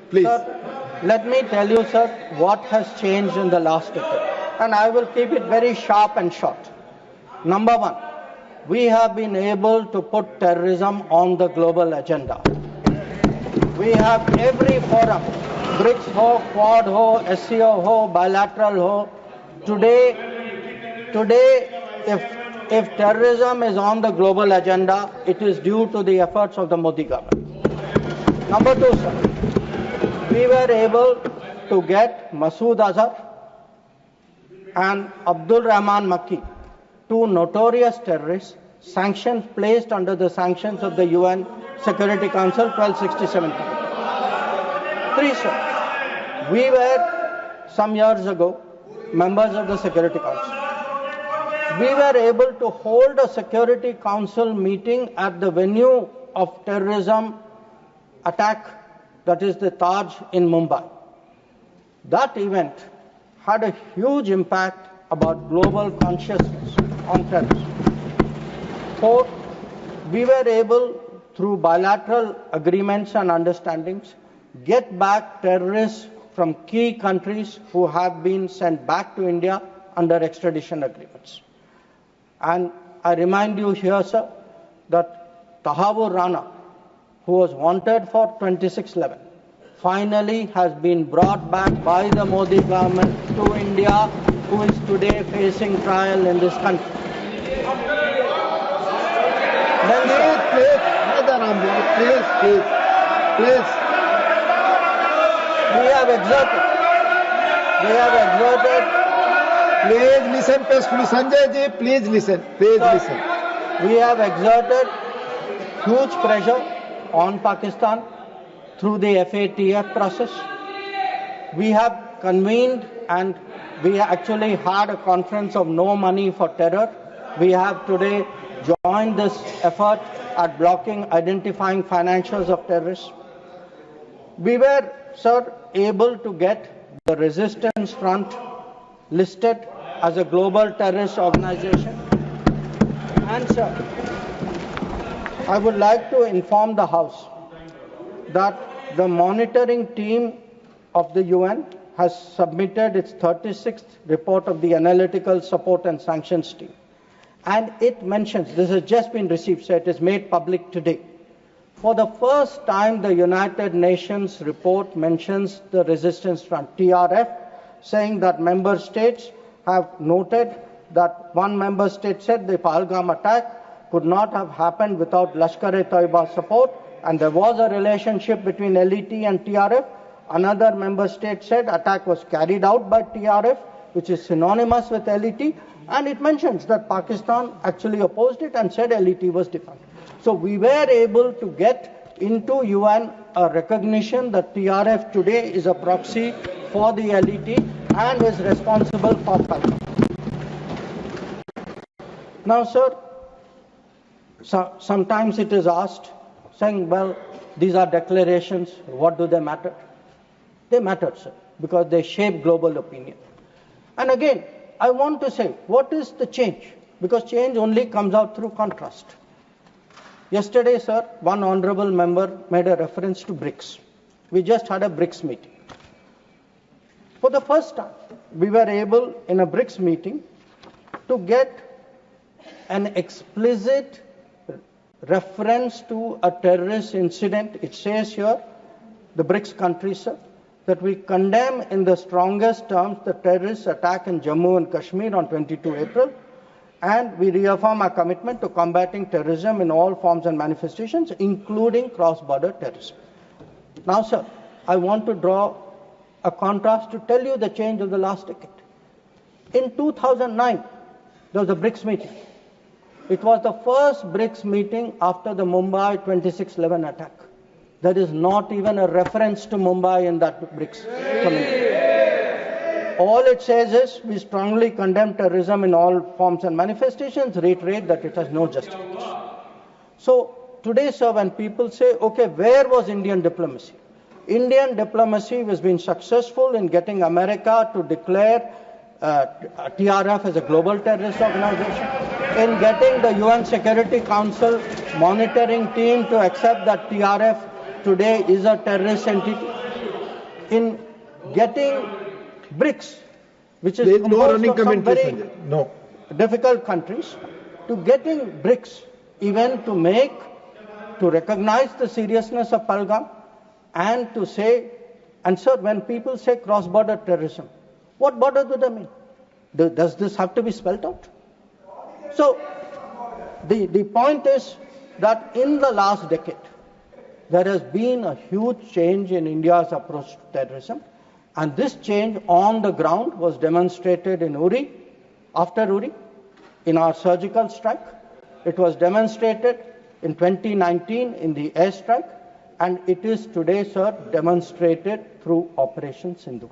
Please. Sir, let me tell you, sir, what has changed in the last decade. And I will keep it very sharp and short. Number one, we have been able to put terrorism on the global agenda. We have every forum, BRICS ho, Quad ho, SCO ho, bilateral ho. Today, if terrorism is on the global agenda, it is due to the efforts of the Modi government. Number two, sir, we were able to get Masood Azhar and Abdul Rahman Makki, two notorious terrorists, sanctions placed under the sanctions of the UN Security Council 1267. Three, sir, we were some years ago members of the Security Council. We were able to hold a Security Council meeting at the venue of terrorism attack, that is the Taj in Mumbai. That event had a huge impact about global consciousness on terrorism. Fourth, we were able, through bilateral agreements and understandings, get back terrorists from key countries who have been sent back to India under extradition agreements. And I remind you here, sir, that Tahavur Rana, who was wanted for 2611, finally has been brought back by the Modi government to India, who is today facing trial in this country. Please. We have exerted. Please listen peacefully. Sanjay ji, please listen. Please listen. We have exerted huge pressure on Pakistan through the FATF process. We have convened and we actually had a conference of no money for terror. We have today joined this effort at blocking, identifying financials of terrorists. We were, sir, able to get the Resistance Front listed as a global terrorist organization. And, sir, I would like to inform the House that the monitoring team of the UN has submitted its 36th report of the Analytical Support and Sanctions Team. And it mentions, this has just been received, so it is made public today. For the first time, the United Nations report mentions the Resistance Front, TRF, saying that member states have noted that one member state said the Pahalgam attack could not have happened without Lashkar-e-Taiba support, and there was a relationship between LET and TRF. Another member state said attack was carried out by TRF, which is synonymous with LET, and it mentions that Pakistan actually opposed it and said LET was defunct. So we were able to get into UN a recognition that TRF today is a proxy for the LET and is responsible for Pahalgam. Now, sir, sometimes it is asked, saying, well, these are declarations, what do they matter? They matter, sir, because they shape global opinion. And again, I want to say, what is the change? Because change only comes out through contrast. Yesterday, sir, one honorable member made a reference to BRICS. We just had a BRICS meeting. For the first time, we were able, in a BRICS meeting, to get an explicit reference to a terrorist incident. It says here, the BRICS countries, sir, that we condemn in the strongest terms the terrorist attack in Jammu and Kashmir on 22 April, and we reaffirm our commitment to combating terrorism in all forms and manifestations, including cross-border terrorism. Now, sir, I want to draw a contrast to tell you the change of the last decade. In 2009, there was a BRICS meeting. It was the first BRICS meeting after the Mumbai 2611 attack. There is not even a reference to Mumbai in that BRICS committee. All it says is, we strongly condemn terrorism in all forms and manifestations, reiterate that it has no justification. So today, sir, when people say, okay, where was Indian diplomacy? Indian diplomacy has been successful in getting America to declare TRF as a global terrorist organization, in getting the UN Security Council monitoring team to accept that TRF today is a terrorist entity. in getting BRICS, which is There is no composed running of some commentary, very Sanjay. No. difficult countries, to getting BRICS even to recognize the seriousness of Pahalgam and to say, and sir, when people say cross-border terrorism, what border do they mean? Does this have to be spelled out? So the point is that in the last decade, there has been a huge change in India's approach to terrorism, and this change on the ground was demonstrated in Uri, after Uri, in our surgical strike. It was demonstrated in 2019 in the airstrike, and it is today, sir, demonstrated through Operation Sindoor.